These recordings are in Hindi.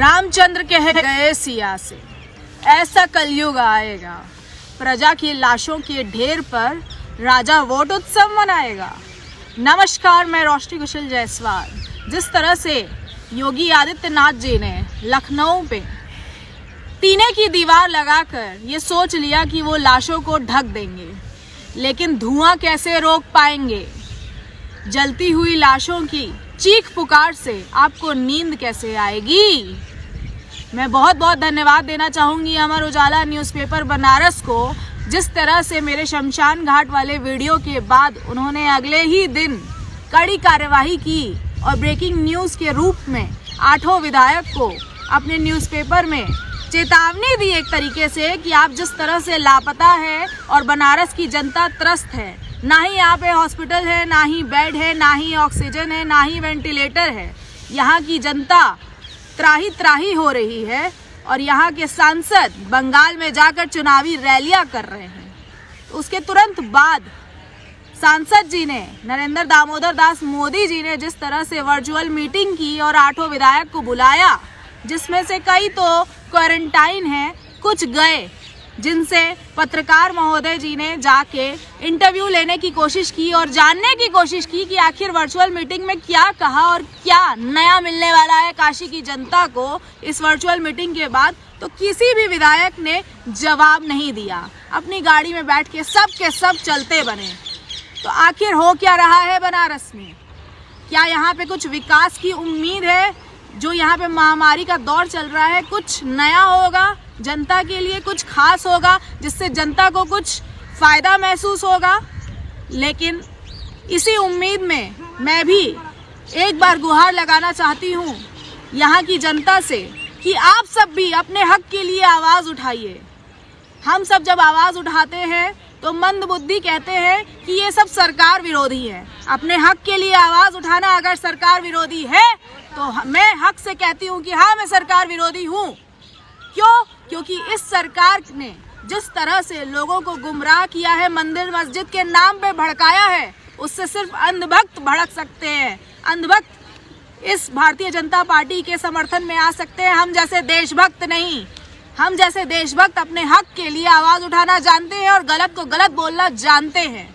रामचंद्र कह गए सिया से, ऐसा कलयुग आएगा, प्रजा की लाशों के ढेर पर राजा वोट उत्सव मनाएगा। नमस्कार, मैं रोशनी कुशल जायसवाल। जिस तरह से योगी आदित्यनाथ जी ने लखनऊ पे टीने की दीवार लगाकर ये सोच लिया कि वो लाशों को ढक देंगे, लेकिन धुआं कैसे रोक पाएंगे? जलती हुई लाशों की चीख पुकार से आपको नींद कैसे आएगी? मैं बहुत बहुत धन्यवाद देना चाहूँगी अमर उजाला न्यूज़पेपर बनारस को, जिस तरह से मेरे शमशान घाट वाले वीडियो के बाद उन्होंने अगले ही दिन कड़ी कार्यवाही की और ब्रेकिंग न्यूज़ के रूप में 8 विधायक को अपने न्यूज़पेपर में चेतावनी दी एक तरीके से कि आप जिस तरह से लापता है और बनारस की जनता त्रस्त है। ना ही यहाँ पे हॉस्पिटल है, ना ही बेड है, ना ही ऑक्सीजन है, ना ही वेंटिलेटर है। यहाँ की जनता त्राही त्राही हो रही है और यहाँ के सांसद बंगाल में जाकर चुनावी रैलियां कर रहे हैं। उसके तुरंत बाद सांसद जी ने, नरेंद्र दामोदर दास मोदी जी ने जिस तरह से वर्चुअल मीटिंग की और 8 विधायक को बुलाया, जिसमें से कई तो क्वारंटाइन हैं, कुछ गए, जिनसे पत्रकार महोदय जी ने जाके इंटरव्यू लेने की कोशिश की और जानने की कोशिश की कि आखिर वर्चुअल मीटिंग में क्या कहा और क्या नया मिलने वाला है काशी की जनता को इस वर्चुअल मीटिंग के बाद। तो किसी भी विधायक ने जवाब नहीं दिया, अपनी गाड़ी में बैठ के सब के सब चलते बने। तो आखिर हो क्या रहा है बनारस में? क्या यहाँ पे कुछ विकास की उम्मीद है? जो यहाँ पे महामारी का दौर चल रहा है, कुछ नया होगा, जनता के लिए कुछ खास होगा, जिससे जनता को कुछ फायदा महसूस होगा? लेकिन इसी उम्मीद में मैं भी एक बार गुहार लगाना चाहती हूँ यहाँ की जनता से कि आप सब भी अपने हक के लिए आवाज़ उठाइए। हम सब जब आवाज़ उठाते हैं तो मंदबुद्धि कहते हैं कि ये सब सरकार विरोधी है। अपने हक के लिए आवाज़ उठाना अगर सरकार विरोधी है तो मैं हक से कहती हूँ कि हाँ, मैं सरकार विरोधी हूँ। क्यों? क्योंकि इस सरकार ने जिस तरह से लोगों को गुमराह किया है, मंदिर मस्जिद के नाम पे भड़काया है, उससे सिर्फ अंधभक्त भड़क सकते हैं। अंधभक्त इस भारतीय जनता पार्टी के समर्थन में आ सकते हैं, हम जैसे देशभक्त नहीं। हम जैसे देशभक्त अपने हक के लिए आवाज़ उठाना जानते हैं और गलत को गलत बोलना जानते हैं।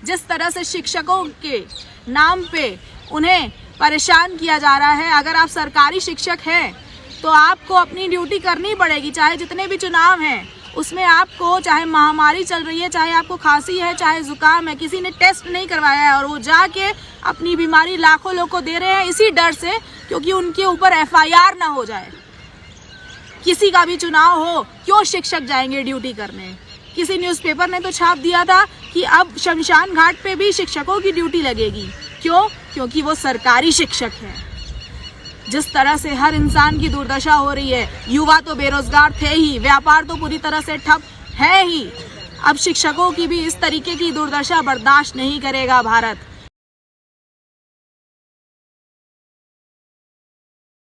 जिस तरह से शिक्षकों के नाम पे उन्हें परेशान किया जा रहा है, अगर आप सरकारी शिक्षक हैं तो आपको अपनी ड्यूटी करनी पड़ेगी। चाहे जितने भी चुनाव हैं उसमें आपको, चाहे महामारी चल रही है, चाहे आपको खांसी है, चाहे जुकाम है, किसी ने टेस्ट नहीं करवाया है और वो जाके अपनी बीमारी लाखों लोग को दे रहे हैं इसी डर से क्योंकि उनके ऊपर FIR ना हो जाए। किसी का भी चुनाव हो, क्यों शिक्षक जाएंगे ड्यूटी करने? किसी न्यूज़पेपर ने तो छाप दिया था कि अब शमशान घाट पे भी शिक्षकों की ड्यूटी लगेगी। क्यों? क्योंकि वो सरकारी शिक्षक हैं। जिस तरह से हर इंसान की दुर्दशा हो रही है, युवा तो बेरोजगार थे ही, व्यापार तो पूरी तरह से ठप है ही, अब शिक्षकों की भी इस तरीके की दुर्दशा बर्दाश्त नहीं करेगा भारत।